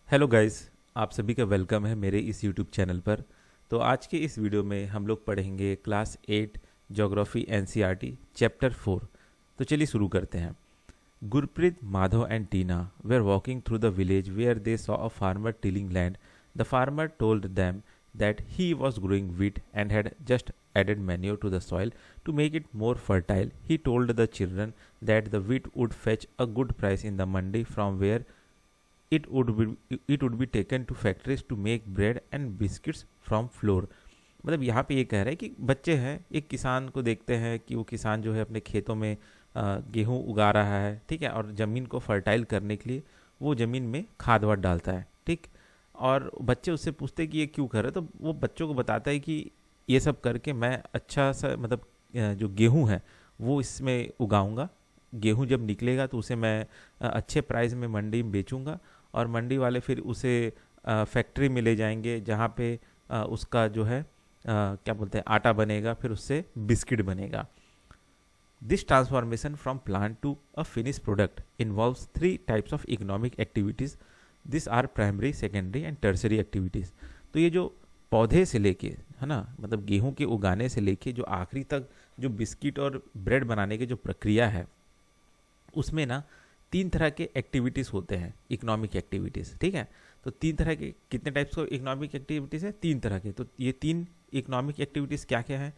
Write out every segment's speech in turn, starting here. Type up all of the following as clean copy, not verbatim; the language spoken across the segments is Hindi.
हेलो गाइस, आप सभी का वेलकम है मेरे इस यूट्यूब चैनल पर। तो आज के इस वीडियो में हम लोग पढ़ेंगे क्लास 8 ज्योग्राफी एनसीईआरटी चैप्टर 4। तो चलिए शुरू करते हैं। Gurpreet, Madhav and Tina were walking through the village where they saw a farmer tilling land. The farmer told them that he was growing wheat and had just added manure to the soil to make it more fertile. He told the children that the wheat would fetch a good price in the mandi from where it would be taken to factories to make bread and biscuits from flour. मतलब यहाँ पे ये कह रहा है कि बच्चे हैं, एक किसान को देखते हैं कि वो किसान जो है अपने खेतों में गेहूँ उगा रहा है, ठीक है, और ज़मीन को फर्टाइल करने के लिए वो ज़मीन में खाद वाद डालता है, ठीक। और बच्चे उससे पूछते हैं कि ये क्यों कर रहे, तो वो बच्चों को बताता है कि ये सब करके मैं अच्छा सा मतलब जो गेहूँ है वो इसमें उगाऊंगा। गेहूँ जब निकलेगा तो उसे मैं अच्छे प्राइस में मंडी में बेचूंगा और मंडी वाले फिर उसे फैक्ट्री में ले जाएंगे जहाँ पे उसका जो है क्या बोलते हैं आटा बनेगा, फिर उससे बिस्किट बनेगा। This transformation from plant to a finish product involves 3 types of economic activities. This are primary, secondary and tertiary activities. तो ये जो पौधे से लेके है ना, मतलब गेहूं के उगाने से लेके जो आखिरी तक जो बिस्किट और ब्रेड बनाने की जो प्रक्रिया है उसमें ना 3 तरह के एक्टिविटीज़ होते हैं, इकोनॉमिक एक्टिविटीज़, ठीक है। तो 3 तरह के, कितने टाइप्स ऑफ इकोनॉमिक एक्टिविटीज़ है? 3 तरह के। तो ये 3 इकोनॉमिक एक्टिविटीज़ क्या क्या है?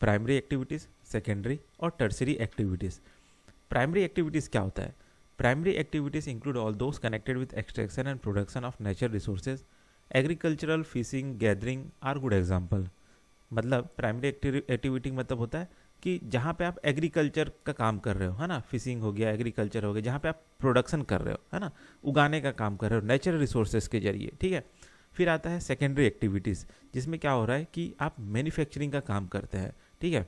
प्राइमरी एक्टिविटीज़, सेकेंडरी और टर्सरी एक्टिविटीज़। प्राइमरी एक्टिविटीज़ क्या होता है? Primary activities include all those connected with extraction and production of natural resources. Agricultural, fishing, gathering are good example. मतलब प्राइमरी एक्टिविटी मतलब होता है कि जहाँ पे आप एग्रीकल्चर का काम कर रहे हो, है ना, फिशिंग हो गया, एग्रीकल्चर हो गया, जहाँ पे आप प्रोडक्शन कर रहे हो, है ना, उगाने का काम कर रहे हो नेचुरल रिसोर्सेज के जरिए, ठीक है। फिर आता है सेकेंडरी एक्टिविटीज़, जिसमें क्या हो रहा है कि आप मैन्युफैक्चरिंग का काम करते हैं, ठीक है,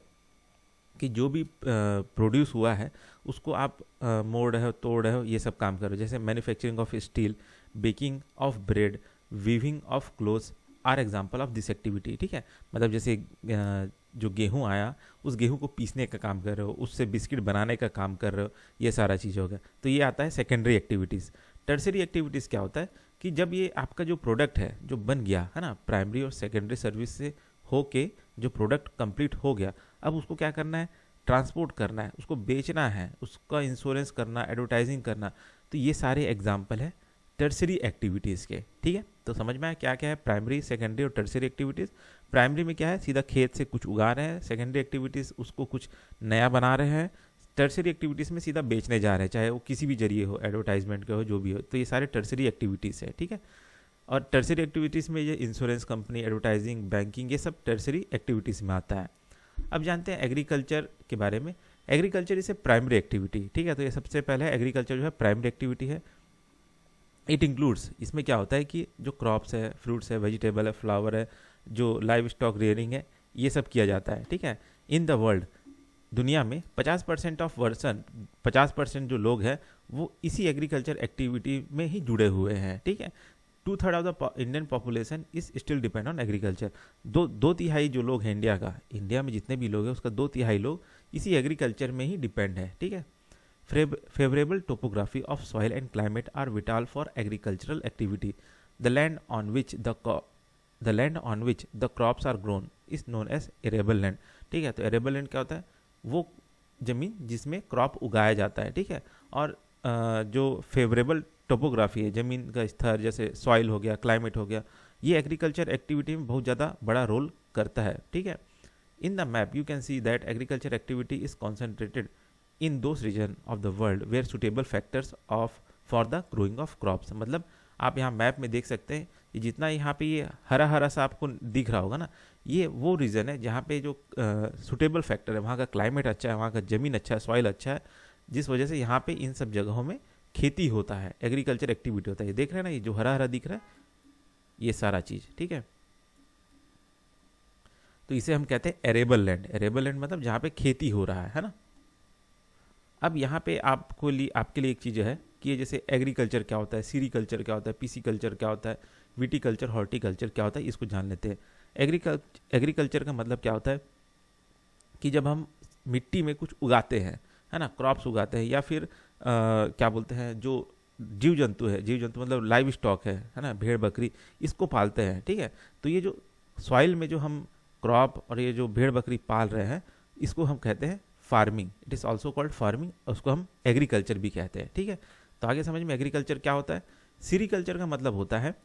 कि जो भी प्रोड्यूस हुआ है उसको आप मोड़ रहे हो, तोड़ रहे हो, ये सब काम कर रहे हो। जैसे manufacturing of steel, baking of bread, weaving of clothes are example of this activity, ठीक है। मतलब जैसे जो गेहूँ आया उस गेहूँ को पीसने का काम कर रहे हो, उससे बिस्किट बनाने का काम कर रहे हो, ये सारा चीज़ हो गया। तो ये आता है सेकेंडरी एक्टिविटीज़। टर्सरी एक्टिविटीज़ क्या होता है कि जब ये आपका जो प्रोडक्ट है जो बन गया है ना, प्राइमरी और सेकेंडरी सर्विस से होके जो प्रोडक्ट कंप्लीट हो गया, अब उसको क्या करना है? ट्रांसपोर्ट करना है, उसको बेचना है, उसका इंश्योरेंस करना, एडवर्टाइजिंग करना। तो ये सारे एग्जाम्पल है टर्सरी एक्टिविटीज़ के, ठीक है। तो समझ में आया क्या क्या है प्राइमरी, सेकेंडरी और टर्सरी एक्टिविटीज़। प्राइमरी में क्या है, सीधा खेत से कुछ उगा रहे हैं। सेकेंडरी एक्टिविटीज़ उसको कुछ नया बना रहे हैं। टर्सरी एक्टिविटीज़ में सीधा बेचने जा रहे हैं, चाहे वो किसी भी जरिए हो, एडवर्टाइजमेंट के हो, जो भी हो। तो ये सारे टर्सरी एक्टिविटीज़ है, ठीक है। और टर्सरी एक्टिविटीज़ में ये इंश्योरेंस कंपनी, एडवर्टाइजिंग, बैंकिंग, ये सब टर्सरी एक्टिविटीज़ में आता है। अब जानते हैं एग्रीकल्चर के बारे में। एग्रीकल्चर इसे प्राइमरी एक्टिविटी, ठीक है। तो ये सबसे पहले एग्रीकल्चर जो है प्राइमरी एक्टिविटी है। इट इंक्लूड्स, इसमें क्या होता है कि जो क्रॉप्स है, फ्रूट्स है, वेजिटेबल है, फ्लावर है, जो लाइव स्टॉक रेयरिंग है, ये सब किया जाता है, ठीक है। इन द वर्ल्ड, दुनिया में 50% ऑफ वर्सन, 50% जो लोग हैं वो इसी एग्रीकल्चर एक्टिविटी में ही जुड़े हुए हैं, ठीक है। 2/3 of the Indian population is still depend on agriculture. दो तिहाई जो लोग हैं इंडिया का, इंडिया में जितने भी लोग हैं उसका 2/3 लोग इसी एग्रीकल्चर में ही डिपेंड है, ठीक है। Favorable topography of soil and climate are vital for agricultural activity. The land on which the crops are grown is known as arable land. ठीक है। तो arable land क्या होता है? वो जमीन जिसमें क्रॉप उगाया जाता है, ठीक है। और जो फेवरेबल टोपोग्राफी है, जमीन का स्तर, जैसे सॉइल हो गया, क्लाइमेट हो गया, ये एग्रीकल्चर एक्टिविटी में बहुत ज़्यादा बड़ा रोल करता है, ठीक है। In the map you can see that agriculture activity is concentrated in those region of the world where suitable factors of for the growing of crops. मतलब आप यहाँ मैप में देख सकते हैं कि जितना यहाँ पे ये हरा हरा सा आपको दिख रहा होगा ना, ये वो रीजन है जहाँ पे जो सुटेबल फैक्टर है, वहाँ का क्लाइमेट अच्छा है, वहाँ का ज़मीन अच्छा है, सॉइल अच्छा है, जिस वजह से यहाँ पे इन सब जगहों में खेती होता है, एग्रीकल्चर एक्टिविटी होता है। ये देख रहे हैं ना, ये जो हरा हरा दिख रहा है, ये सारा चीज़, ठीक है। तो इसे हम कहते हैं एरेबल लैंड। एरेबल लैंड मतलब जहाँ पे खेती हो रहा है ना। अब यहाँ पे आपके लिए एक चीज़ है कि ये जैसे एग्रीकल्चर क्या होता है, सीरीकल्चर क्या होता है, पीसीकल्चर क्या होता है, विटीकल्चर, हॉर्टिकल्चर क्या होता है, इसको जान लेते हैं। एग्रीकल्चर का मतलब क्या होता है कि जब हम मिट्टी में कुछ उगाते हैं, है ना, क्रॉप्स उगाते हैं, या फिर क्या बोलते हैं, जो जीव जंतु है, जीव जंतु मतलब लाइव स्टॉक है ना, भेड़ बकरी, इसको पालते हैं, ठीक है। तो ये जो सॉइल में जो हम क्रॉप और ये जो भेड़ बकरी पाल रहे हैं, इसको हम कहते हैं farming. It is also called farming, उसको हम एग्रीकल्चर भी कहते हैं, ठीक है। तो आगे समझ में एग्रीकल्चर क्या होता है। सीरीकल्चर का मतलब होता है,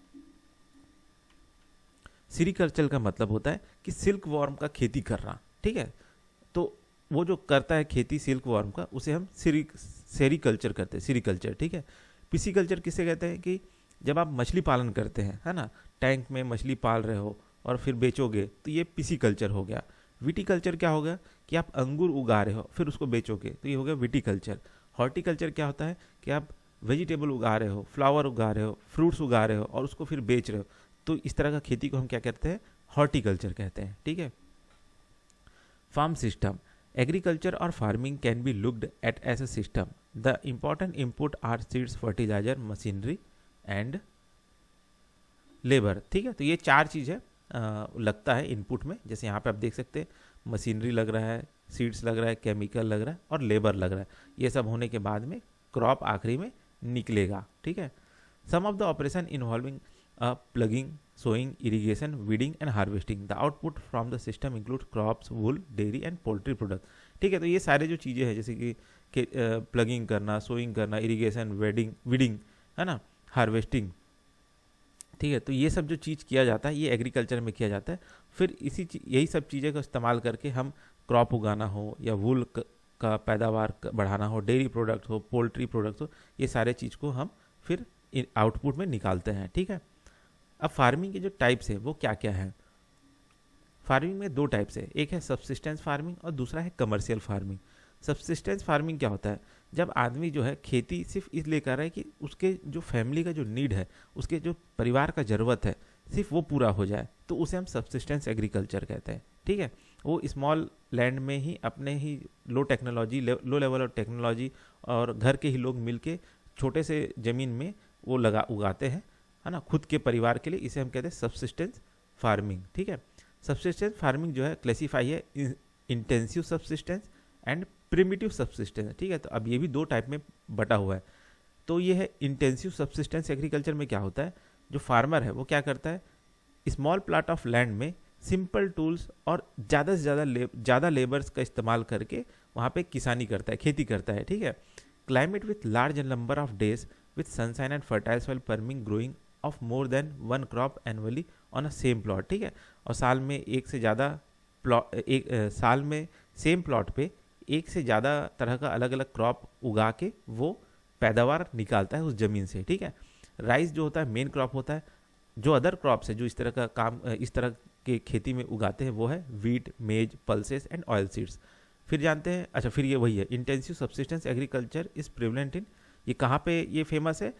सीरीकल्चर का मतलब होता है कि सिल्क वॉर्म का खेती करना, ठीक है। तो वो जो करता है खेती सिल्क वॉर्म का, उसे हम सेरीकल्चर करते हैं, सीरीकल्चर, ठीक है। पिसीकल्चर किसे कहते हैं कि जब आप मछली पालन करते हैं, है ना, टैंक में मछली पाल रहे हो और फिर बेचोगे, तो ये पिसीकल्चर हो गया। विटीकल्चर क्या होगा कि आप अंगूर उगा रहे हो फिर उसको बेचोगे, तो ये हो गया विटीकल्चर। हॉर्टिकल्चर क्या होता है कि आप वेजिटेबल उगा रहे हो, फ्लावर उगा रहे हो, फ्रूट्स उगा रहे हो और उसको फिर बेच रहे हो, तो इस तरह का खेती को हम क्या कहते हैं, हॉर्टिकल्चर कहते हैं, ठीक है। फार्म सिस्टम, एग्रीकल्चर और farming can be looked at as a system. The important input are seeds, fertiliser, machinery and labour, ठीक है। तो ये चार चीज़ें लगता है इनपुट में, जैसे यहाँ पे आप देख सकते हैं मशीनरी लग रहा है, सीड्स लग रहा है, केमिकल लग रहा है और लेबर लग रहा है। ये सब होने के बाद में क्रॉप आखिरी में निकलेगा, ठीक है। Some of the operation involving ploughing, sowing, irrigation, weeding and harvesting. The output from the system include crops, wool, dairy and poultry product, ठीक है। तो ये सारे जो चीज़ें हैं जैसे कि प्लगिंग करना, सोइंग करना, इरिगेशन, वीडिंग, है ना, हार्वेस्टिंग, ठीक है। तो ये सब जो चीज़ किया जाता है ये एग्रीकल्चर में किया जाता है। फिर यही सब चीज़ें का इस्तेमाल करके हम क्रॉप उगाना हो या वूल का पैदावार बढ़ाना हो, डेयरी प्रोडक्ट हो, पोल्ट्री प्रोडक्ट हो, ये सारे चीज़ को हम फिर आउटपुट में निकालते हैं, ठीक है। अब फार्मिंग के जो टाइप्स है वो क्या क्या है। फार्मिंग में दो टाइप्स है, एक है सब्सिस्टेंस फार्मिंग और दूसरा है कमर्शियल फार्मिंग। सब्सिस्टेंस फार्मिंग क्या होता है, जब आदमी जो है खेती सिर्फ इसलिए कर रहा है कि उसके जो फैमिली का जो नीड है, उसके जो परिवार का ज़रूरत है, सिर्फ वो पूरा हो जाए, तो उसे हम सब्सिस्टेंस एग्रीकल्चर कहते हैं, ठीक है। वो स्मॉल लैंड में ही अपने ही लो लेवल ऑफ टेक्नोलॉजी और घर के ही लोग मिलके छोटे से ज़मीन में वो उगाते हैं, है ना, खुद के परिवार के लिए। इसे हम कहते हैं सब्सिस्टेंस फार्मिंग, ठीक है। सब्सिस्टेंस फार्मिंग जो है क्लेसिफाई है intensive subsistence and primitive subsistence, ठीक है। तो अब ये भी दो टाइप में बटा हुआ है। तो ये है इंटेंसिव सब्सिस्टेंस एग्रीकल्चर में क्या होता है, जो फार्मर है वो क्या करता है, स्मॉल प्लॉट ऑफ लैंड में सिंपल टूल्स और ज़्यादा से ज़्यादा लेबर्स का इस्तेमाल करके वहाँ पे किसानी करता है, खेती करता है, ठीक है। Climate with large number of days with sunshine and fertile soil, permitting growing of more than one crop annually on a same plot, ठीक है। और साल में एक से ज़्यादा साल में सेम प्लॉट पे एक से ज़्यादा तरह का अलग अलग क्रॉप उगा के वो पैदावार निकालता है उस ज़मीन से, ठीक है। राइस जो होता है मेन क्रॉप होता है। जो अदर क्रॉप्स है जो इस तरह का काम इस तरह के खेती में उगाते हैं वो है वीट, मेज, पल्सेस एंड ऑयल सीड्स। फिर जानते हैं, अच्छा फिर ये वही है intensive subsistence agriculture is prevalent इन, ये कहाँ पे ये फेमस है,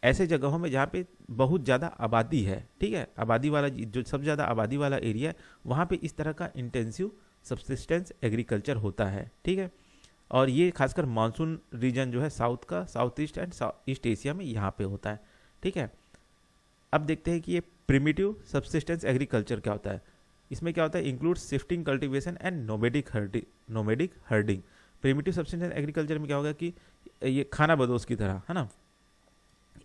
ऐसे जगहों में जहाँ पे बहुत ज़्यादा आबादी है, ठीक है। आबादी वाला जो सबसे ज़्यादा आबादी वाला एरिया है वहाँ पे इस तरह का इंटेंसिव सब्सिस्टेंस एग्रीकल्चर होता है, ठीक है। और ये खासकर मानसून रीजन जो है साउथ का, south east and east Asia में यहाँ पे होता है, ठीक है। अब देखते हैं कि ये प्रिमिटिव सब्सिस्टेंस एग्रीकल्चर क्या होता है। इसमें क्या होता है, include shifting cultivation and nomadic herding. Primitive subsistence agriculture में क्या होगा कि ये खाना बदोश की तरह, है ना,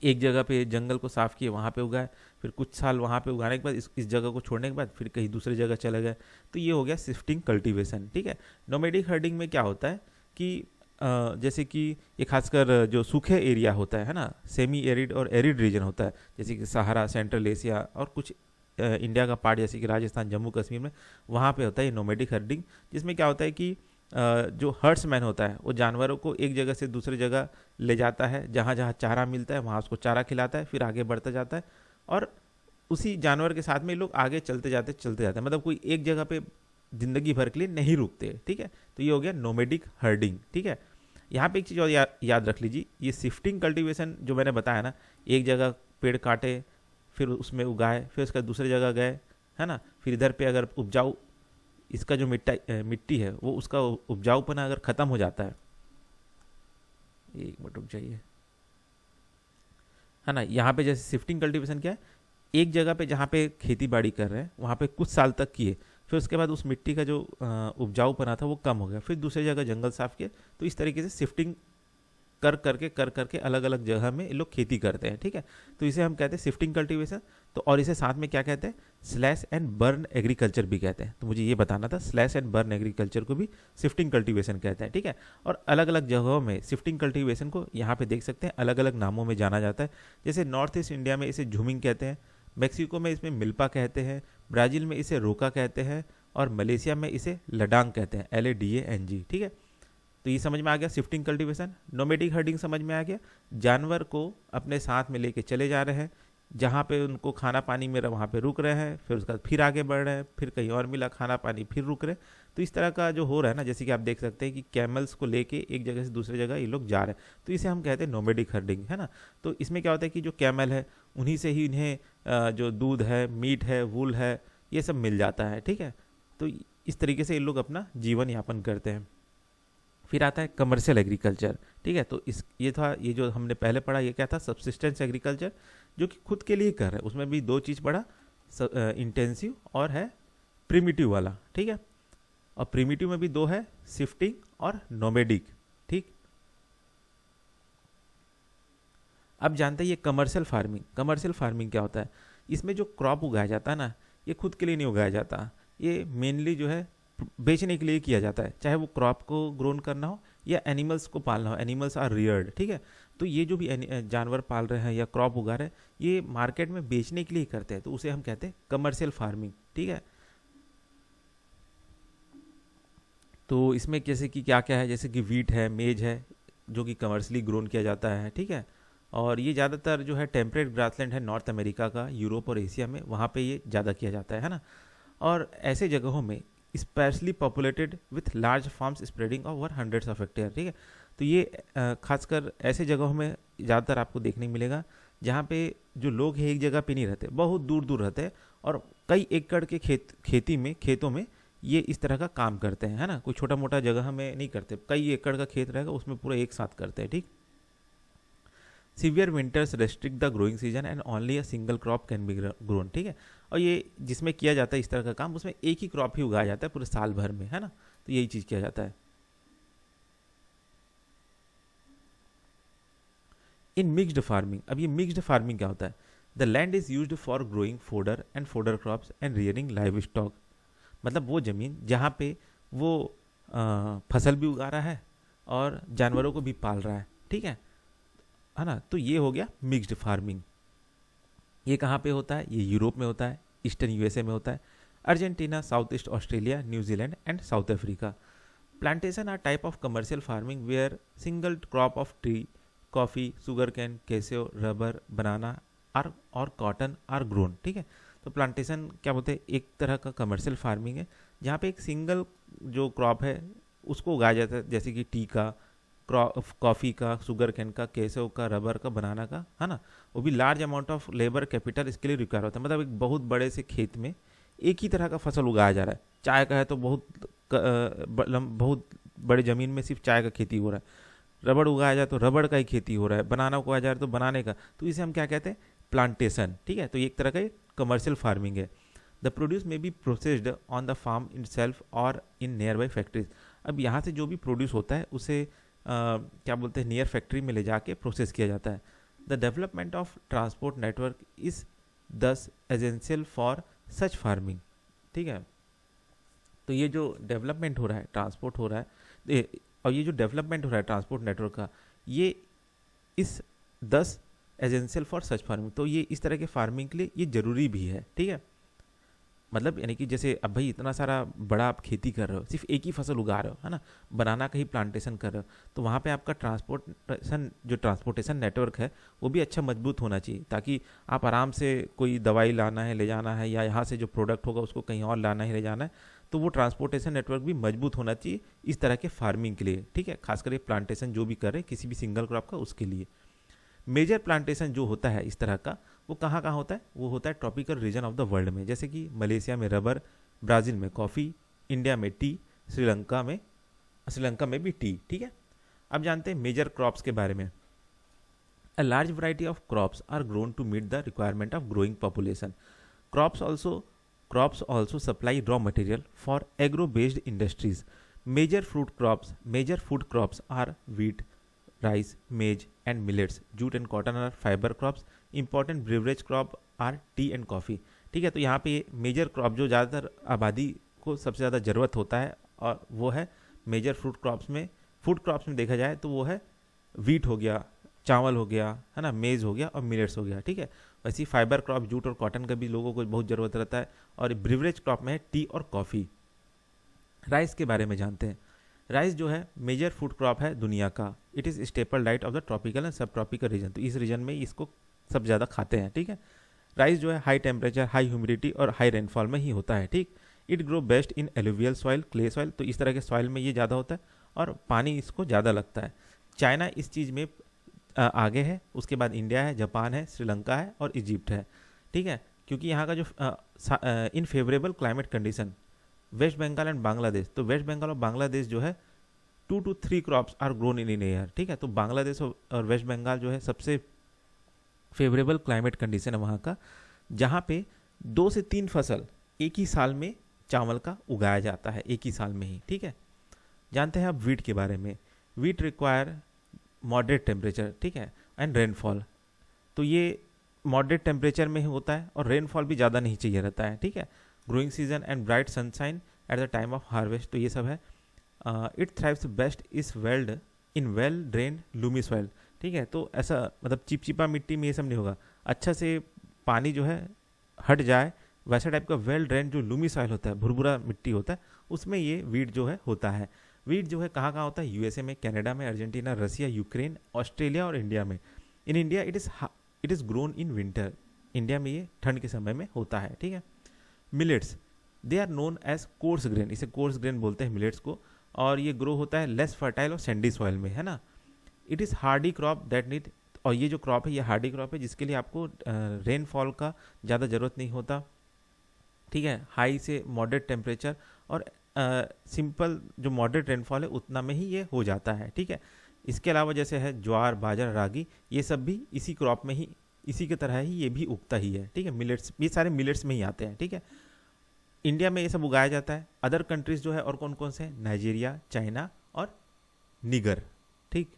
एक जगह पे जंगल को साफ किए, वहाँ पे उगाए, फिर कुछ साल वहाँ पे उगाने के बाद इस जगह को छोड़ने के बाद फिर कहीं दूसरी जगह चले गए, तो ये हो गया शिफ्टिंग कल्टीवेशन, ठीक है। नोमेडिक हर्डिंग में क्या होता है कि जैसे कि ये खासकर जो सूखे एरिया होता है ना, सेमी एरिड और एरिड रीजन होता है, जैसे कि सहारा, सेंट्रल एशिया और कुछ इंडिया का पार्ट जैसे कि राजस्थान, जम्मू कश्मीर में, वहाँ पे होता है ये नोमेडिक हर्डिंग, जिसमें क्या होता है कि जो हर्ट्समैन होता है वो जानवरों को एक जगह से दूसरी जगह ले जाता है, जहाँ जहाँ चारा मिलता है वहाँ उसको चारा खिलाता है, फिर आगे बढ़ता जाता है और उसी जानवर के साथ में लोग आगे चलते जाते, मतलब कोई एक जगह पे जिंदगी भर के लिए नहीं रुकते, ठीक है। तो ये हो गया नोमेडिक हर्डिंग, ठीक है। यहाँ पे एक चीज़ और याद रख लीजिए, ये शिफ्टिंग कल्टीवेशन जो मैंने बताया ना, एक जगह पेड़ काटे फिर उसमें उगाए, फिर उसका दूसरी जगह गए, है ना, फिर इधर पे अगर उपजाऊ इसका जो मिट्टी है वो उसका उपजाऊपना अगर ख़त्म हो जाता है, एक मिनट रुक जाइए, है ना, यहाँ पे जैसे शिफ्टिंग कल्टीवेशन क्या है, एक जगह पे जहाँ पे खेती बाड़ी कर रहे हैं वहाँ पे कुछ साल तक किए, फिर उसके बाद उस मिट्टी का जो उपजाऊपना था वो कम हो गया, फिर दूसरी जगह जंगल साफ किए, तो इस तरीके से शिफ्टिंग कर करके अलग अलग जगह में ये लोग खेती करते हैं, ठीक है। तो इसे हम कहते हैं शिफ्टिंग कल्टीवेशन। तो और इसे साथ में क्या कहते हैं, स्लैश एंड बर्न एग्रीकल्चर भी कहते हैं। तो मुझे ये बताना था, स्लैश एंड बर्न एग्रीकल्चर को भी शिफ्टिंग कल्टीवेशन कहते हैं, ठीक है। और अलग अलग जगहों में शिफ्टिंग कल्टीवेशन को यहाँ पे देख सकते हैं अलग अलग नामों में जाना जाता है। जैसे नॉर्थ ईस्ट इंडिया में इसे झूमिंग कहते हैं, मैक्सिको में इसमें मिल्पा कहते हैं, ब्राज़ील में इसे रोका कहते हैं, और मलेशिया में इसे लडांग कहते हैं, LADANG, ठीक है। तो ये समझ में आ गया शिफ्टिंग कल्टीवेशन। नोमैडिक हर्डिंग समझ में आ गया, जानवर को अपने साथ में लेके चले जा रहे हैं, जहाँ पे उनको खाना पानी मिला वहाँ पे रुक रहे हैं, फिर उसके बाद फिर आगे बढ़ रहे हैं, फिर कहीं और मिला खाना पानी फिर रुक रहे। तो इस तरह का जो हो रहा है ना, जैसे कि आप देख सकते हैं कि कैमल्स को लेके एक जगह से दूसरी जगह ये लोग जा रहे हैं, तो इसे हम कहते हैं नोमैडिक हर्डिंग, है ना। तो इसमें क्या होता है कि जो कैमल है उन्हीं से ही इन्हें जो दूध है, मीट है, वूल है, ये सब मिल जाता है, ठीक है। तो इस तरीके से ये लोग अपना जीवन यापन करते हैं। फिर आता है कमर्शियल एग्रीकल्चर, ठीक है। तो ये जो हमने पहले पढ़ा, ये क्या था, सब्सिस्टेंस एग्रीकल्चर, जो कि खुद के लिए कर रहे हैं। उसमें भी दो चीज़ पढ़ा, इंटेंसिव और है प्रिमिटिव वाला, ठीक है। और प्रिमिटिव में भी दो है, शिफ्टिंग और नोमैडिक, ठीक। अब जानते हैं ये कमर्शियल फार्मिंग। कमर्शियल फार्मिंग क्या होता है, इसमें जो क्रॉप उगाया जाता है ना, ये खुद के लिए नहीं उगाया जाता, ये मेनली जो है बेचने के लिए किया जाता है, चाहे वो क्रॉप को ग्रोन करना हो या एनिमल्स को पालना हो। एनिमल्स आर रियर्ड, ठीक है। तो ये जो भी जानवर पाल रहे हैं या क्रॉप उगा रहे हैं, ये मार्केट में बेचने के लिए करते हैं, तो उसे हम कहते हैं कमर्शियल फार्मिंग, ठीक है। तो इसमें जैसे कि क्या क्या है, जैसे कि वीट है, मेज है, जो कि कमर्शियली ग्रोन किया जाता है, ठीक है। और ये ज़्यादातर जो है टेम्परेट ग्रासलैंड है नॉर्थ अमेरिका का, यूरोप और एशिया में, वहाँ पे ये ज़्यादा किया जाता है ना। और ऐसे जगहों में specially populated with large farms spreading over hundreds of hectare, ठीक है। तो ये खासकर ऐसे जगहों में ज़्यादातर आपको देखने को मिलेगा जहाँ पे जो लोग हैं एक जगह पे नहीं रहते, बहुत दूर दूर रहते हैं, और कई एकड़ के खेतों में ये इस तरह का काम करते हैं, है ना। कोई छोटा मोटा जगह में नहीं करते, कई एकड़ का खेत रहेगा उसमें पूरा एक साथ करते हैं, ठीक। Severe winters restrict the growing season and only a single crop can be grown, ठीक है। और ये जिसमें किया जाता है इस तरह का काम, उसमें एक ही क्रॉप ही उगाया जाता है पूरे साल भर में, है ना। तो यही चीज़ किया जाता है। इन मिक्स्ड फार्मिंग, अब ये मिक्स्ड फार्मिंग क्या होता है, the land is used for growing fodder and fodder crops and rearing live stock. मतलब वो ज़मीन जहाँ पे वो फसल भी उगा रहा है और जानवरों को भी पाल रहा है, ठीक है ना। तो ये हो गया मिक्स्ड फार्मिंग। ये कहाँ पे होता है, ये यूरोप में होता है, ईस्टर्न यूएसए में होता है, Argentina, south east Australia, New Zealand and South Africa. Plantation are type of commercial farming where single crop of tree, coffee, sugar cane, cassava, rubber, banana are और कॉटन आर ग्रोन, ठीक है। तो प्लांटेशन क्या बोलते हैं, एक तरह का कमर्शियल फार्मिंग है जहाँ पे एक सिंगल जो क्रॉप है उसको उगाया जाता है, जैसे कि टी का, कॉफ़ी का, शुगर कैन का, केसव का, रबर का, बनाना का, है ना। वो भी large amount of labour capital इसके लिए रिक्वायर होता है। मतलब एक बहुत बड़े से खेत में एक ही तरह का फसल उगाया जा रहा है। चाय का है तो बहुत बड़े ज़मीन में सिर्फ चाय का खेती हो रहा है, रबड़ उगाया जाए तो रबड़ का ही खेती हो रहा है, बनाना उगाया जाए तो बनाने का। तो इसे हम क्या कहते हैं, प्लांटेशन, ठीक है। तो ये एक तरह का कमर्शियल फार्मिंग है। The produce may be processed on the farm itself or in near by factories. अब यहाँ से जो भी प्रोड्यूस होता है उसे क्या बोलते हैं, नियर फैक्ट्री में ले जाके प्रोसेस किया जाता है। The development of transport network is दस एसेंशियल फॉर सच फार्मिंग, ठीक है। तो ये जो डेवलपमेंट हो रहा है, ट्रांसपोर्ट हो रहा है, और ये जो डेवलपमेंट हो रहा है ट्रांसपोर्ट नेटवर्क का, ये इस 10 एसेंशियल फॉर सच फार्मिंग, तो ये इस तरह के फार्मिंग के लिए ये ज़रूरी भी है, ठीक है। मतलब यानी कि जैसे अब भाई इतना सारा बड़ा आप खेती कर रहे हो, सिर्फ एक ही फसल उगा रहे हो, है ना, बनाना का ही प्लांटेशन कर रहे हो, तो वहाँ पे आपका ट्रांसपोर्टेशन नेटवर्क है वो भी अच्छा मजबूत होना चाहिए, ताकि आप आराम से कोई दवाई लाना है ले जाना है, या यहाँ से जो प्रोडक्ट होगा उसको कहीं और लाना है ले जाना है, तो वो ट्रांसपोर्टेशन नेटवर्क भी मजबूत होना चाहिए इस तरह के फार्मिंग के लिए, ठीक है। खासकर ये प्लांटेशन जो भी कर रहे हैं किसी भी सिंगल क्रॉप का, उसके लिए मेजर प्लांटेशन जो होता है इस तरह का, वो कहाँ कहाँ होता है, वो होता है tropical region of the world में, जैसे कि मलेशिया में रबर, ब्राज़ील में कॉफ़ी, इंडिया में टी, श्रीलंका में भी टी, ठीक है। अब जानते हैं मेजर क्रॉप्स के बारे में। A large variety of crops are grown to meet the requirement of growing population. Crops also supply raw material for agro based industries. Major food crops are wheat, rice, maize and millets. Jute and cotton are fiber crops. Important beverage crop are tea and coffee. ठीक है, तो यहाँ पे मेजर क्रॉप जो ज़्यादातर आबादी को सबसे ज़्यादा ज़रूरत होता है और वो है मेजर फूड क्रॉप्स में देखा जाए तो वो है वीट हो गया, चावल हो गया, है ना, मेज हो गया और मिलेट्स हो गया. ठीक है, वैसे ही फाइबर क्रॉप जूट और कॉटन का भी लोगों को बहुत ज़रूरत रहता है. और ब्रिवरेज क्रॉप में है टी और कॉफ़ी. राइस के बारे में जानते हैं. राइस जो है मेजर फूड क्रॉप है दुनिया का. It is staple diet of the tropical and सब ट्रॉपिकल रीजन. तो इस रीजन में इसको सब ज़्यादा खाते हैं. ठीक है, राइस जो है हाई टेम्परेचर, हाई ह्यूमिडिटी और हाई रेनफॉल में ही होता है. ठीक, it grow best in alluvial soil, clay soil. तो इस तरह के सॉइल में ये ज़्यादा होता है और पानी इसको ज़्यादा लगता है. चाइना इस चीज़ में आगे है, उसके बाद इंडिया है, जापान है, श्रीलंका है और इजिप्ट है. ठीक है, क्योंकि यहाँ का जो in favourable climate condition West Bengal and Bangladesh. तो वेस्ट बंगाल और बांग्लादेश जो है 2 to 3 crops are grown in year. ठीक है, तो बांग्लादेश और वेस्ट बंगाल जो है सबसे फेवरेबल क्लाइमेट कंडीशन है वहाँ का, जहाँ पे 2 से 3 फसल एक ही साल में चावल का उगाया जाता है, एक ही साल में ही. ठीक है, जानते हैं अब वीट के बारे में. वीट रिक्वायर मॉडरेट टेम्परेचर, ठीक है, एंड रेनफॉल. तो ये मॉडरेट टेम्परेचर में ही होता है और रेनफॉल भी ज़्यादा नहीं चाहिए रहता है. ठीक है, growing season and bright sunshine at the time of harvest. तो ये सब है. It thrives best is weld in well drained Lumi soil. ठीक है, तो ऐसा मतलब चिपचिपा मिट्टी में ये सब नहीं होगा. अच्छा से पानी जो है हट जाए वैसा टाइप का वेल ड्रेन जो लूमी सॉइल होता है, भुरभुरा मिट्टी होता है, उसमें ये वीट जो है होता है. वीट जो है कहाँ कहाँ होता है? यूएसए में, कनाडा में, अर्जेंटीना, रसिया, यूक्रेन, ऑस्ट्रेलिया और इंडिया में. In India it is grown in winter. India में ये ठंड के समय में होता है. ठीक है, millets they are known as coarse grain. इसे कोर्स ग्रेन बोलते हैं मिलेट्स को. और ये ग्रो होता है लेस फर्टाइल और सैंडी सॉइल में, है ना. It is hardy crop that need. और ये जो क्रॉप है ये हार्डी क्रॉप है जिसके लिए आपको रेनफॉल का ज़्यादा ज़रूरत नहीं होता. ठीक है, हाई से मॉडरेट टेम्परेचर और सिंपल जो मॉडरेट रेनफॉल है उतना में ही ये हो जाता है. ठीक है, इसके अलावा जैसे है ज्वार, बाजरा, रागी, ये सब भी इसी क्रॉप में ही, इसी की तरह ही ये भी उगता ही है. ठीक है, मिलेट्स, ये सारे मिलेट्स में ही आते हैं. ठीक है, इंडिया में ये सब उगाया जाता है. अदर कंट्रीज जो है और कौन कौन से हैं? नाइजीरिया, चाइना और निगर. ठीक,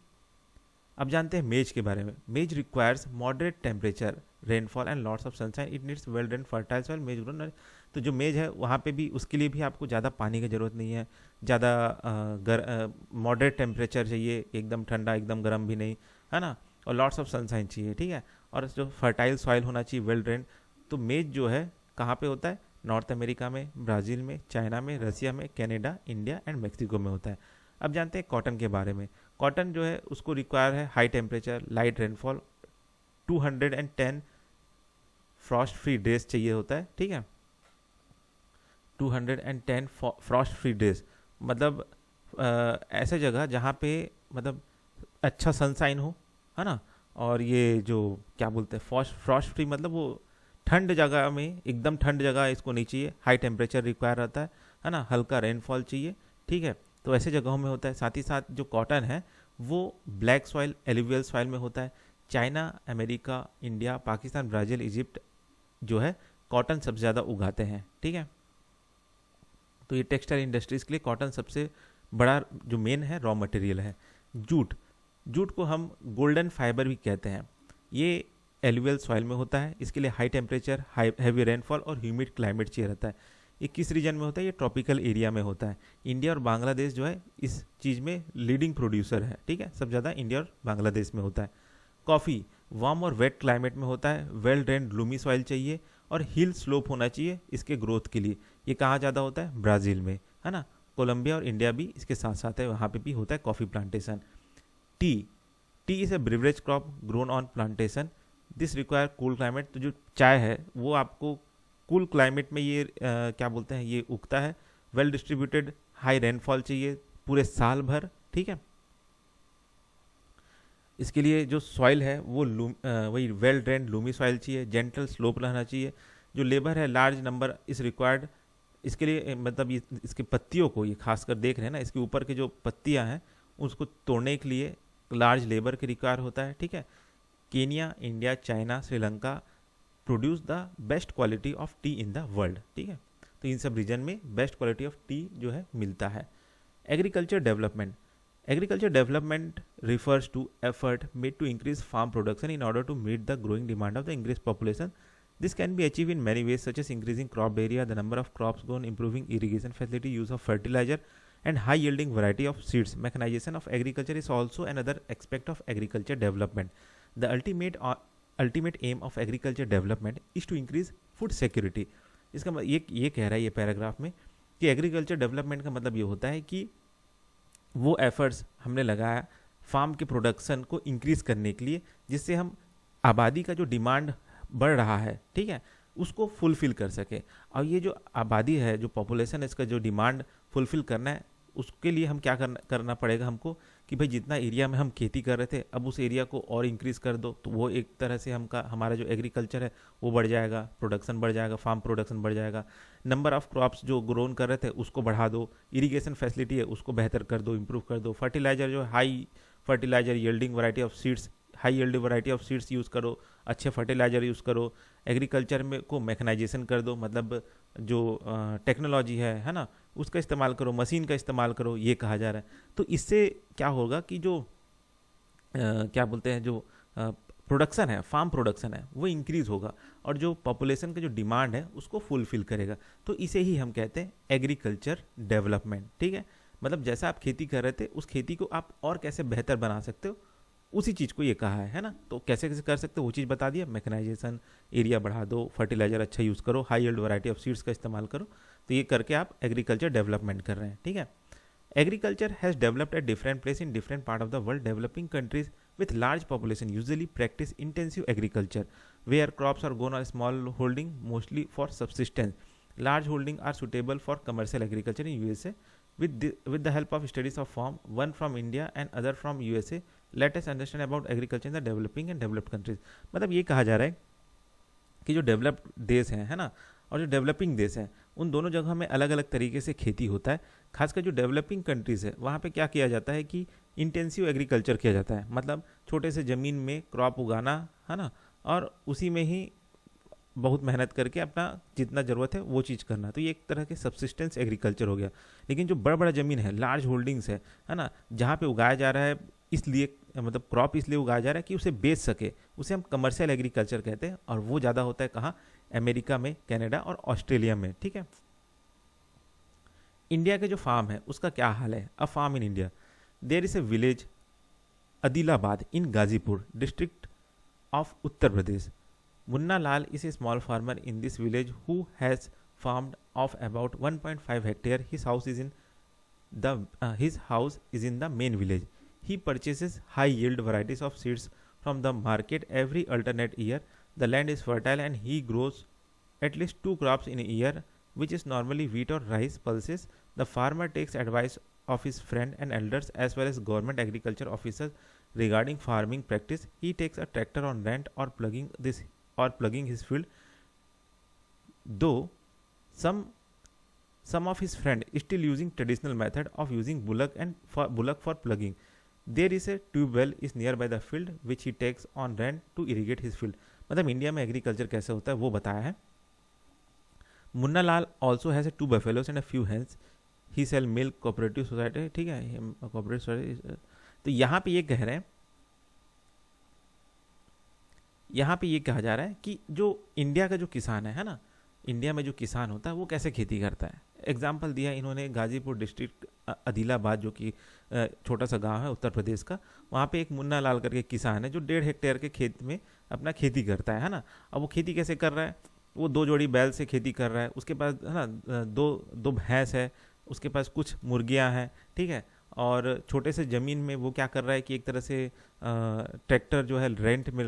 अब जानते हैं मेज के बारे में. मेज requires moderate temperature, rainfall and lots of sunshine. It needs well drain fertile soil. मेज ग्रोन. तो जो मेज है वहाँ पे भी, उसके लिए भी आपको ज़्यादा पानी की ज़रूरत नहीं है, ज़्यादा मॉडरेट टेम्परेचर चाहिए, एकदम ठंडा एकदम गर्म भी नहीं, है ना, और लॉट्स ऑफ सनशाइन चाहिए. ठीक है, और जो फर्टाइल सॉइल होना चाहिए, वेल ड्रेन. तो मेज जो है कहाँ पे होता है? नॉर्थ अमेरिका में, ब्राज़ील में, चाइना में, रसिया में, कनाडा, इंडिया एंड मैक्सिको में होता है. अब जानते हैं कॉटन के बारे में. कॉटन जो है उसको रिक्वायर है high temperature, light rainfall, 210 Frost free days चाहिए होता है. ठीक है, 210 फ्रॉस्ट फ्री डेज मतलब ऐसे जगह जहाँ पे मतलब अच्छा सनशाइन हो, है ना, और ये जो क्या बोलते हैं फ्रॉस्ट फ्री, मतलब वो ठंड जगह में, एकदम ठंड जगह इसको नहीं चाहिए. हाई टेम्परेचर रिक्वायर रहता है ना, हल्का रेनफॉल चाहिए. ठीक है, तो ऐसे जगहों में होता है. साथ ही साथ जो कॉटन है वो ब्लैक सॉइल, एलुवियल सॉइल में होता है. China, America, India, Pakistan, Brazil, Egypt जो है कॉटन सबसे ज़्यादा उगाते हैं. ठीक है, तो ये टेक्सटाइल इंडस्ट्रीज़ के लिए कॉटन सबसे बड़ा जो मेन है रॉ मटेरियल है. जूट को हम गोल्डन फाइबर भी कहते हैं. ये एलुवियल सॉइल में होता है. इसके लिए high temperature, high heavy rainfall और ह्यूमिड क्लाइमेट चाहिए रहता है. ये किस रीजन में होता है? ये ट्रॉपिकल एरिया में होता है. इंडिया और बांग्लादेश जो है इस चीज़ में लीडिंग प्रोड्यूसर है. ठीक है, सब ज़्यादा इंडिया और बांग्लादेश में होता है. कॉफ़ी वार्म और वेट क्लाइमेट में होता है. वेल ड्रेन्ड लूमी सॉइल चाहिए और हिल स्लोप होना चाहिए इसके ग्रोथ के लिए. ये कहाँ ज़्यादा होता है? ब्राज़ील में, है ना. कोलंबिया और इंडिया भी इसके साथ साथ है, वहाँ पे भी होता है coffee plantation. Tea is a beverage crop grown on plantation. This require cool climate. तो जो चाय है वो आपको कूल क्लाइमेट में ये क्या बोलते हैं, ये उगता है. वेल डिस्ट्रीब्यूटेड, हाई रेनफॉल चाहिए पूरे साल भर. ठीक है, इसके लिए जो सॉइल है वो वही वेल ड्रेन्ड लूमी सॉइल चाहिए. जेंटल स्लोप रहना चाहिए. जो लेबर है लार्ज नंबर इस रिक्वायर्ड. इसके लिए मतलब ये इसके पत्तियों को, ये खासकर देख रहे हैं ना, इसके ऊपर के जो पत्तियां हैं उसको तोड़ने के लिए लार्ज लेबर के रिक्वायर होता है. ठीक है, Kenya, India, China, Sri Lanka produce the best quality of T in the world. ठीक है, तो इन सब रीजन में बेस्ट क्वालिटी ऑफ टी जो है मिलता है. Agriculture development. Agriculture development refers to effort made to increase farm production in order to meet the growing demand of the increased population. This can be achieved in many ways, such as increasing crop area, the number of crops grown, improving irrigation facility, use of fertilizer, and high yielding variety of seeds. Mechanization of agriculture is also another aspect of agriculture development. The ultimate aim of agriculture development is to increase food security. इसका ये कह रहा है ये पैराग्राफ में कि एग्रीकल्चर डेवलपमेंट का मतलब ये होता है कि वो एफर्ट्स हमने लगाया फार्म के प्रोडक्शन को इंक्रीज करने के लिए, जिससे हम आबादी का जो डिमांड बढ़ रहा है, ठीक है, उसको फुलफिल कर सके। और ये जो आबादी है, जो पॉपुलेशन है, इसका जो डिमांड फुलफिल करना है, उसके लिए हम क्या करना पड़ेगा हमको कि भाई जितना एरिया में हम खेती कर रहे थे अब उस एरिया को और इंक्रीज़ कर दो, तो वो एक तरह से हमारा जो एग्रीकल्चर है वो बढ़ जाएगा, प्रोडक्शन बढ़ जाएगा, फार्म प्रोडक्शन बढ़ जाएगा। नंबर ऑफ़ क्रॉप्स जो ग्रोन कर रहे थे उसको बढ़ा दो, इरिगेशन फैसिलिटी है उसको बेहतर कर दो, इम्प्रूव कर दो, फर्टिलाइजर जो high fertiliser yielding variety of seeds, high yielding variety of seeds use करो, अच्छे फर्टिलाइजर यूज़ करो, एग्रीकल्चर में को मैकेनाइजेशन कर दो, मतलब जो टेक्नोलॉजी है ना, उसका इस्तेमाल करो, मशीन का इस्तेमाल करो, ये कहा जा रहा है। तो इससे क्या होगा कि जो क्या बोलते हैं, जो प्रोडक्शन है, फार्म प्रोडक्शन है, वो इंक्रीज़ होगा और जो पॉपुलेशन का जो डिमांड है उसको फुलफिल करेगा। तो इसे ही हम कहते हैं एग्रीकल्चर डेवलपमेंट, ठीक है। मतलब जैसा आप खेती कर रहे थे उस खेती को आप और कैसे बेहतर बना सकते हो, उसी चीज़ को ये कहा है ना। तो कैसे कैसे कर सकते हो वो चीज़ बता दिया, मैकेनाइजेशन, एरिया बढ़ा दो, फर्टिलाइजर अच्छा यूज़ करो, high yield variety of seeds का इस्तेमाल करो। तो ये करके आप एग्रीकल्चर डेवलपमेंट कर रहे हैं, ठीक है। Agriculture has developed at different place in different part of the world. Developing countries with large population usually practice intensive agriculture where crops are grown on small holding mostly for subsistence. Large holding are suitable for commercial agriculture in USA. With the help of studies of farm, one from India and other from USA, let us understand about agriculture in the developing and developed countries. मतलब ये कहा जा रहा है कि जो डेवलप्ड देश हैं, है ना, और जो डेवलपिंग देश हैं, उन दोनों जगह में अलग अलग तरीके से खेती होता है। खासकर जो डेवलपिंग कंट्रीज़ है वहाँ पे क्या किया जाता है कि इंटेंसिव एग्रीकल्चर किया जाता है, मतलब छोटे से ज़मीन में क्रॉप उगाना, है ना, और उसी में ही बहुत मेहनत करके अपना जितना ज़रूरत है वो चीज़ करना। तो ये एक तरह के सब्सिस्टेंस एग्रीकल्चर हो गया। लेकिन जो बड़ा बड़ा ज़मीन है, लार्ज होल्डिंग्स है ना, जहाँ पे उगाया जा रहा है, इसलिए मतलब क्रॉप इसलिए उगाया जा रहा है कि उसे बेच सके, उसे हम कमर्शियल एग्रीकल्चर कहते हैं। और वो ज़्यादा होता है कहाँ, अमेरिका में, कनाडा और ऑस्ट्रेलिया में, ठीक है। इंडिया के जो फार्म है उसका क्या हाल है। A farm in India, there is a village Adilabad in Ghazipur district of Uttar Pradesh. Munna Lal is a small farmer in this village who has farmed of about 1.5 hectare. His house is in the main village. He purchases high yield varieties of seeds from the market every alternate year. The land is fertile and he grows at least 2 crops in a year, which is normally wheat or rice pulses. The farmer takes advice of his friend and elders as well as government agriculture officers regarding farming practice. He takes a tractor on rent or plugging his field, though some of his friend is still using traditional method of using bullock for plugging. There is a tube well is nearby the field which he takes on rent to irrigate his field. मतलब इंडिया में एग्रीकल्चर कैसे होता है वो बताया है. Munna Lal also has 2 buffaloes and a few hens. He sell milk cooperative society. ठीक है, cooperative society. तो यहाँ पे ये कह रहे हैं, यहाँ पे ये कहा जा रहा है कि जो इंडिया का जो किसान है ना, इंडिया में जो किसान होता है वो कैसे खेती करता है. एग्जाम्पल दिया इन्होंने गाजीपुर डिस्ट्रिक्ट अदिलाबाद, जो कि छोटा सा गांव है उत्तर प्रदेश का. वहाँ पे एक मुन्ना लाल करके किसान है जो 1.5 हेक्टेयर के खेत में अपना खेती करता है ना. अब वो खेती कैसे कर रहा है, वो 2 जोड़ी बैल से खेती कर रहा है. उसके पास है ना दो भैंस है, उसके पास कुछ मुर्गियाँ हैं, ठीक है. और छोटे से ज़मीन में वो क्या कर रहा है कि एक तरह से ट्रैक्टर जो है रेंट में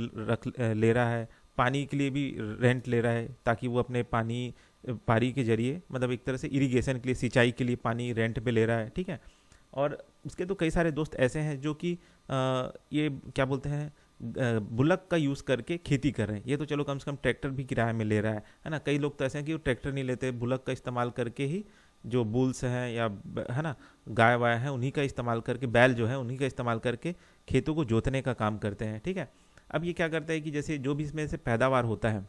ले रहा है, पानी के लिए भी रेंट ले रहा है ताकि वो अपने पारी के जरिए, मतलब एक तरह से इरिगेशन के लिए, सिंचाई के लिए पानी रेंट पे ले रहा है, ठीक है. और उसके तो कई सारे दोस्त ऐसे हैं जो कि ये क्या बोलते हैं, बुलक का यूज़ करके खेती कर रहे हैं. ये तो चलो कम से कम ट्रैक्टर भी किराए में ले रहा है ना. कई लोग तो ऐसे हैं कि वो ट्रैक्टर नहीं लेते, बुलक का इस्तेमाल करके ही, जो बुल्स हैं या है ना गाय वाय हैं उन्हीं का इस्तेमाल करके, बैल जो है उन्हीं का इस्तेमाल करके खेतों को जोतने का काम करते हैं, ठीक है. अब ये क्या करता है कि जैसे जो भी इसमें से पैदावार होता है,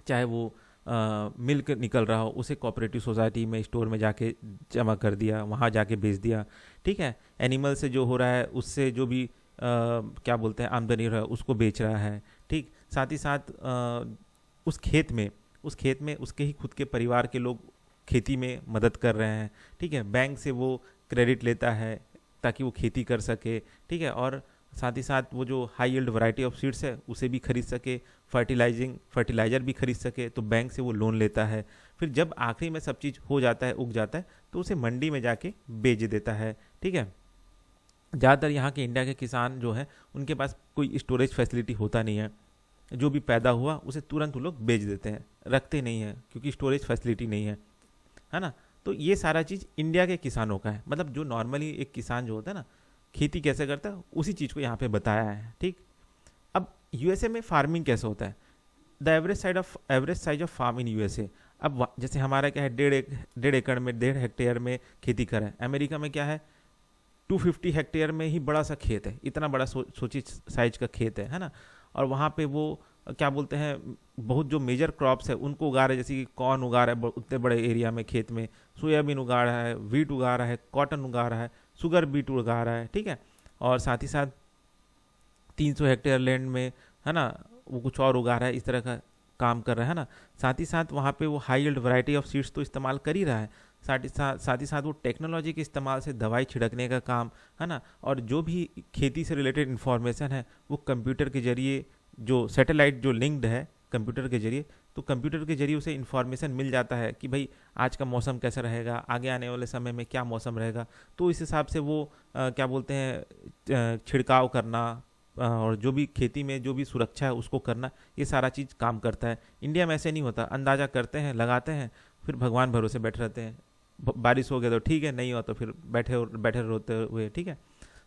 चाहे वो मिल्क निकल रहा हो उसे कोऑपरेटिव सोसाइटी में स्टोर में जाके जमा कर दिया, वहाँ जाके बेच दिया, ठीक है। एनिमल से जो हो रहा है उससे जो भी क्या बोलते हैं आमदनी हो रहा है उसको बेच रहा है, ठीक। साथ ही साथ उस खेत में उसके ही खुद के परिवार के लोग खेती में मदद कर रहे हैं, ठीक है। बैंक से वो क्रेडिट लेता है ताकि वो खेती कर सके, ठीक है। और साथ ही साथ वो जो high yield variety of seeds है उसे भी खरीद सके, फर्टिलाइज़र भी खरीद सके, तो बैंक से वो लोन लेता है। फिर जब आखिरी में सब चीज़ हो जाता है, उग जाता है, तो उसे मंडी में जाके बेच देता है, ठीक है। ज़्यादातर यहाँ के इंडिया के किसान जो है उनके पास कोई स्टोरेज फैसिलिटी होता नहीं है, जो भी पैदा हुआ उसे तुरंत वो लोग बेच देते हैं, रखते नहीं हैं क्योंकि स्टोरेज फैसिलिटी नहीं है ना। तो ये सारा चीज़ इंडिया के किसानों का है, मतलब जो नॉर्मली एक किसान जो होता है ना खेती कैसे करता है उसी चीज़ को यहाँ पे बताया है, ठीक। अब यूएसए में फार्मिंग कैसे होता है, the average size of farm in USA. अब जैसे हमारा क्या है 1.5 एकड़ में 1.5 हेक्टेयर में खेती करें, अमेरिका में क्या है 250 हेक्टेयर में ही बड़ा सा खेत है, इतना बड़ा सोची साइज का खेत है ना। और वहाँ पे वो क्या बोलते हैं बहुत जो मेजर क्रॉप्स है उनको उगा रहे हैं, जैसे कि कॉर्न उगा रहा है उतने बड़े एरिया में खेत में, सोयाबीन उगा रहा है, वीट उगा रहा है, कॉटन उगा रहा है, शुगर बीट उगा रहा है, ठीक है। और साथ ही साथ 300 हेक्टेयर लैंड में है ना वो कुछ और उगा रहा है, इस तरह का काम कर रहा है ना। साथ ही साथ वहाँ पे वो high yield variety of seeds तो इस्तेमाल कर ही रहा है, साथ ही साथ वो टेक्नोलॉजी के इस्तेमाल से दवाई छिड़कने का काम है ना। और जो भी खेती से रिलेटेड इन्फॉर्मेशन है वो कंप्यूटर के जरिए, जो सैटेलाइट जो लिंक्ड है कंप्यूटर के जरिए, तो कंप्यूटर के जरिए उसे इन्फॉर्मेशन मिल जाता है कि भाई आज का मौसम कैसा रहेगा, आगे आने वाले समय में क्या मौसम रहेगा। तो इस हिसाब से वो क्या बोलते हैं छिड़काव करना और जो भी खेती में जो भी सुरक्षा है उसको करना, ये सारा चीज़ काम करता है। इंडिया में ऐसे नहीं होता, अंदाज़ा करते हैं, लगाते हैं, फिर भगवान भरोसे बैठे रहते हैं। बारिश हो गया तो ठीक है, नहीं हो तो फिर बैठे बैठे रोते हुए, ठीक है।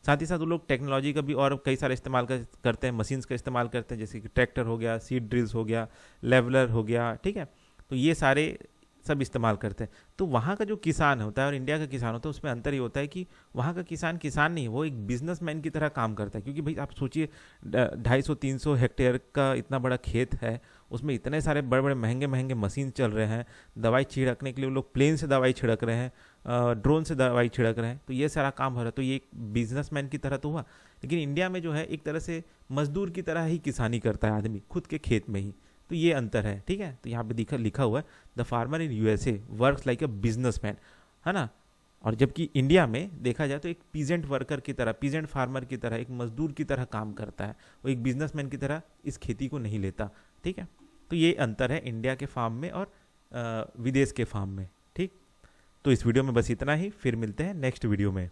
साथ ही साथ वो लोग टेक्नोलॉजी का भी और कई सारे इस्तेमाल करते हैं, मशीन्स का इस्तेमाल करते हैं, जैसे कि ट्रैक्टर हो गया, सीड ड्रिल्स हो गया, लेवलर हो गया, ठीक है। तो ये सारे सब इस्तेमाल करते हैं। तो वहाँ का जो किसान होता है और इंडिया का किसान होता है उसमें अंतर ये होता है कि वहाँ का किसान किसान नहीं, वो एक बिजनेसमैन की तरह काम करता है। क्योंकि भाई आप सोचिए 250-300 हेक्टेयर का इतना बड़ा खेत है, उसमें इतने सारे बड़े बड़े महंगे महंगे मशीन चल रहे हैं, दवाई छिड़कने के लिए वो लोग प्लेन से दवाई छिड़क रहे हैं, ड्रोन से दवाई छिड़क रहे हैं, तो ये सारा काम हो रहा है। तो ये एक बिजनेसमैन की तरह तो हुआ, लेकिन इंडिया में जो है एक तरह से मजदूर की तरह ही किसानी करता है आदमी खुद के खेत में ही। तो ये अंतर है, ठीक है। तो यहाँ पे लिखा हुआ है the farmer in USA works like a businessman, है ना। और जबकि इंडिया में देखा जाए तो एक पीजेंट वर्कर की तरह, पीजेंट फार्मर की तरह, एक मजदूर की तरह काम करता है, वो एक बिजनेसमैन की तरह इस खेती को नहीं लेता, ठीक है। तो ये अंतर है इंडिया के फार्म में और विदेश के फार्म में, ठीक। तो इस वीडियो में बस इतना ही, फिर मिलते हैं नेक्स्ट वीडियो में।